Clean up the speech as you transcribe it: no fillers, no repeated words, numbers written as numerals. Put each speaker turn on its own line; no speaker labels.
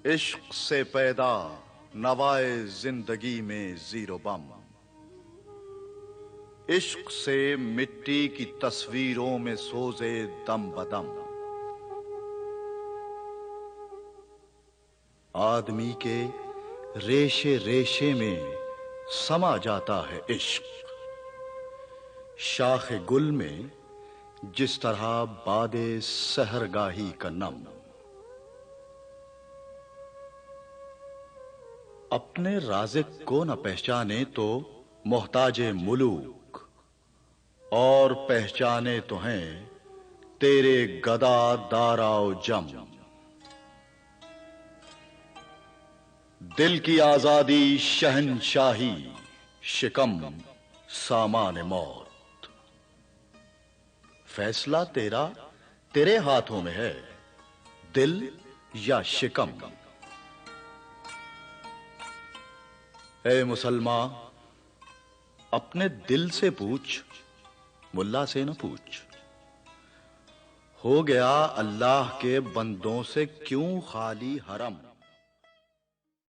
عشق سے پیدا نوائے زندگی میں زیرو بم، عشق سے مٹی کی تصویروں میں سوزے دم بدم۔ آدمی کے ریشے ریشے میں سما جاتا ہے عشق، شاخ گل میں جس طرح باد سحرگاہی کا نم۔ اپنے رازق کو نہ پہچانے تو محتاج ملوک، اور پہچانے تو ہیں تیرے گدا دارا و جم۔ دل کی آزادی شہنشاہی، شکم سامان موت، فیصلہ تیرا تیرے ہاتھوں میں ہے، دل یا شکم۔ اے مسلمان، اپنے دل سے پوچھ، ملا سے نہ پوچھ۔ ہو گیا اللہ کے بندوں سے کیوں خالی حرم؟